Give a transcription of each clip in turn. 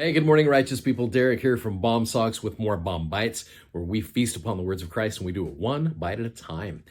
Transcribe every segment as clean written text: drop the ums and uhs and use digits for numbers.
Hey, good morning, righteous people. Derek here from Bomb Socks with more Bomb Bites, where we feast upon the words of Christ and we do it one bite at a time.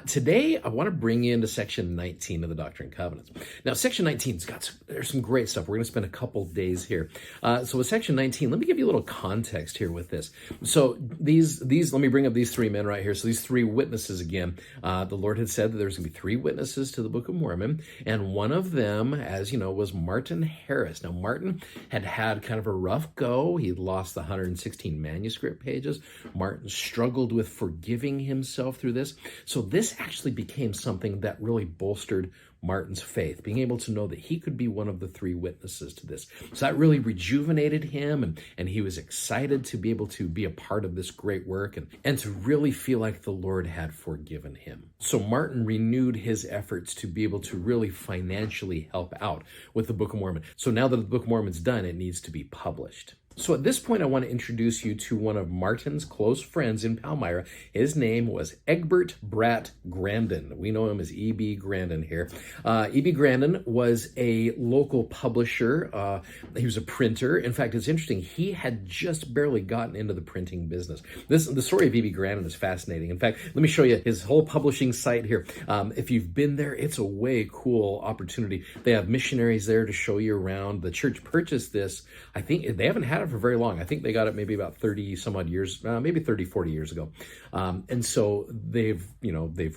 Today, I want to bring you into section 19 of the Doctrine and Covenants. Now, section 19's there's some great stuff. We're going to spend a couple days here. So with section 19, let me give you a little context here with this. So these, let me bring up these three men right here. So these three witnesses again. The Lord had said that there's going to be three witnesses to the Book of Mormon, and one of them, as you know, was Martin Harris. Now, Martin had kind of a rough go. He'd lost the 116 manuscript pages. Martin struggled with forgiving himself through this. So this actually became something that really bolstered Martin's faith, being able to know that he could be one of the three witnesses to this. So that really rejuvenated him, and he was excited to be able to be a part of this great work and to really feel like the Lord had forgiven him. So Martin renewed his efforts to be able to really financially help out with the Book of Mormon. So now that the Book of Mormon's done, it needs to be published. So at this point, I want to introduce you to one of Martin's close friends in Palmyra. His name was Egbert Bratt Grandin. We know him as E.B. Grandin here. E.B. Grandin was a local publisher. He was a printer. In fact, it's interesting. He had just barely gotten into the printing business. The story of E.B. Grandin is fascinating. In fact, let me show you his whole publishing site here. If you've been there, it's a way cool opportunity. They have missionaries there to show you around. The church purchased this. I think they haven't had it for very long. I think they got it maybe about 30 some odd years, maybe 30, 40 years ago. And so they've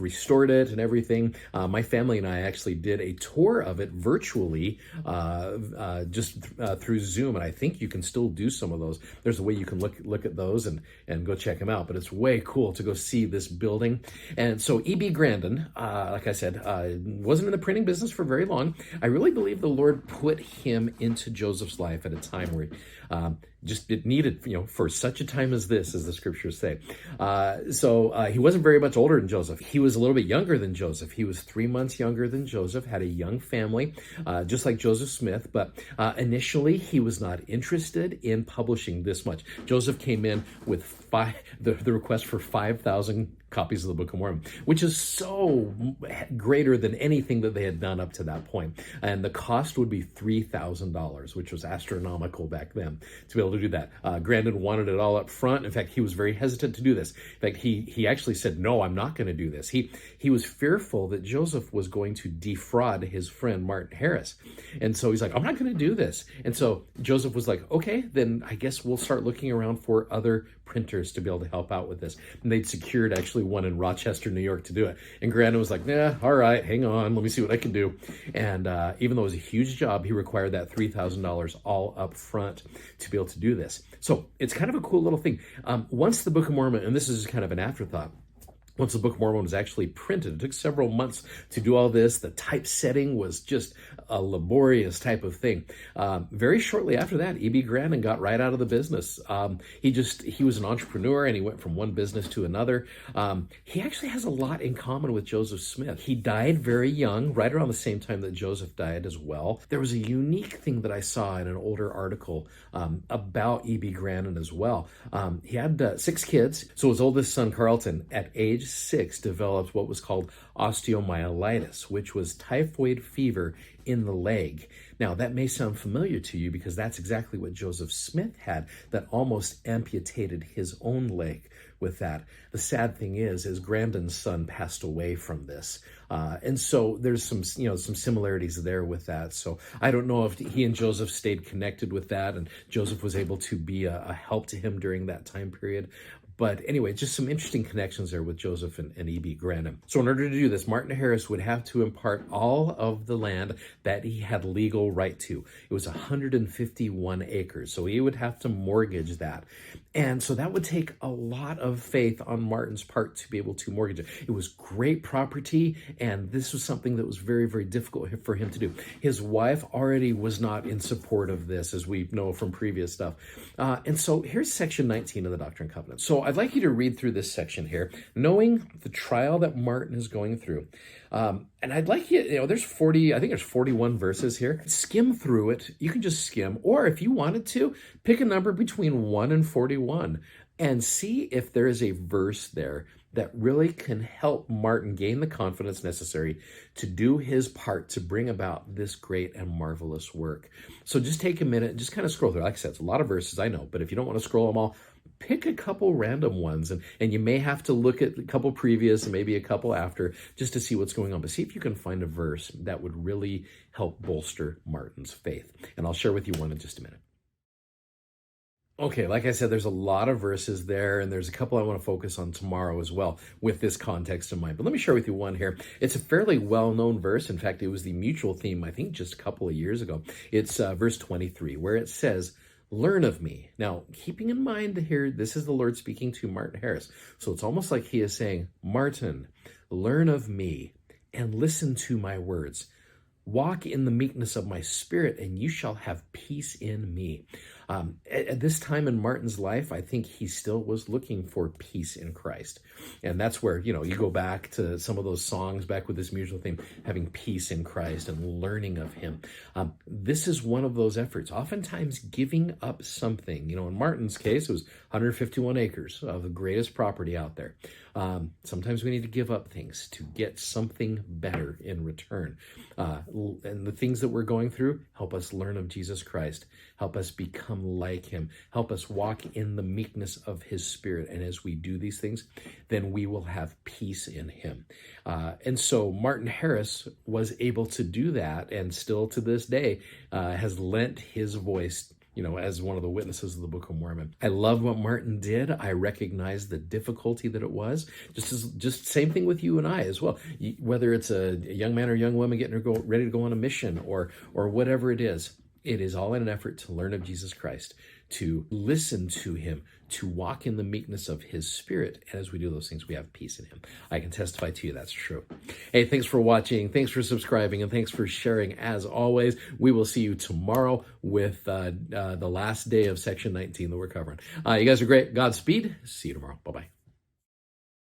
restored it and everything. My family and I actually did a tour of it virtually, just through Zoom. And I think you can still do some of those. There's a way you can look at those and go check them out. But it's way cool to go see this building. And so E.B. Grandin, like I said, wasn't in the printing business for very long. I really believe the Lord put him into Joseph's life at a time where it needed, for such a time as this, as the scriptures say. So he wasn't very much older than Joseph. He was a little bit younger than Joseph. He was 3 months younger than Joseph, had a young family, just like Joseph Smith. But initially, he was not interested in publishing this much. Joseph came in with the request for 5,000 copies of the Book of Mormon, which is so greater than anything that they had done up to that point. And the cost would be $3,000, which was astronomical back then to be able to do that. Grandin wanted it all up front. In fact, he was very hesitant to do this. In fact, he actually said, no, I'm not going to do this. He was fearful that Joseph was going to defraud his friend Martin Harris. And so he's like, I'm not going to do this. And so Joseph was like, okay, then I guess we'll start looking around for other printers to be able to help out with this. And they'd secured actually one in Rochester, New York to do it. And Grandin was like, nah, all right, hang on, let me see what I can do. And even though it was a huge job, he required that $3,000 all up front to be able to do this. So it's kind of a cool little thing. Once the Book of Mormon, and this is kind of an afterthought, once the Book of Mormon was actually printed, it took several months to do all this. The typesetting was just a laborious type of thing. Very shortly after that, E.B. Grandin got right out of the business. He was an entrepreneur, and he went from one business to another. He actually has a lot in common with Joseph Smith. He died very young, right around the same time that Joseph died as well. There was a unique thing that I saw in an older article about E.B. Grandin as well. He had 6 kids. So his oldest son, Carlton, at age 6, developed what was called osteomyelitis, which was typhoid fever in the leg. Now, that may sound familiar to you because that's exactly what Joseph Smith had, that almost amputated his own leg with that. The sad thing is Grandin's son passed away from this. And so there's some similarities there with that. So I don't know if he and Joseph stayed connected with that, and Joseph was able to be a help to him during that time period. But anyway, just some interesting connections there with Joseph and E.B. Grandin. So in order to do this, Martin Harris would have to impart all of the land that he had legal right to. It was 151 acres, so he would have to mortgage that. And so that would take a lot of faith on Martin's part to be able to mortgage it. It was great property, and this was something that was very, very difficult for him to do. His wife already was not in support of this, as we know from previous stuff. And so here's section 19 of the Doctrine and Covenants. So I'd like you to read through this section here, knowing the trial that Martin is going through. And I'd like you, there's 41 verses here. Skim through it. You can just skim. Or if you wanted to, pick a number between 1 and 41 and see if there is a verse there that really can help Martin gain the confidence necessary to do his part to bring about this great and marvelous work. So just take a minute, just kind of scroll through. Like I said, it's a lot of verses, I know, but if you don't want to scroll them all, pick a couple random ones, and you may have to look at a couple previous and maybe a couple after just to see what's going on. But see if you can find a verse that would really help bolster Martin's faith. And I'll share with you one in just a minute. Okay, like I said, there's a lot of verses there, and there's a couple I want to focus on tomorrow as well with this context in mind. But let me share with you one here. It's a fairly well-known verse. In fact, it was the mutual theme, I think, just a couple of years ago. It's verse 23, where it says, "Learn of me." Now, keeping in mind here, this is the Lord speaking to Martin Harris. So it's almost like he is saying, Martin, learn of me and listen to my words. Walk in the meekness of my spirit, and you shall have peace in me. At this time in Martin's life, I think he still was looking for peace in Christ. And that's where, you go back to some of those songs back with this mutual theme, having peace in Christ and learning of him. This is one of those efforts, oftentimes giving up something. In Martin's case, it was 151 acres of the greatest property out there. Sometimes we need to give up things to get something better in return. And the things that we're going through help us learn of Jesus Christ, help us become like him, help us walk in the meekness of his spirit. And as we do these things, then we will have peace in him. And so Martin Harris was able to do that, and still to this day has lent his voice as one of the witnesses of the Book of Mormon. I love what Martin did. I recognize the difficulty that it was. Just same thing with you and I as well. Whether it's a young man or young woman ready to go on a mission or whatever it is all in an effort to learn of Jesus Christ, to listen to him, to walk in the meekness of his spirit. And as we do those things, we have peace in him. I can testify to you that's true. Hey, thanks for watching. Thanks for subscribing. And thanks for sharing. As always, we will see you tomorrow with the last day of section 19 that we're covering. You guys are great. Godspeed. See you tomorrow. Bye-bye.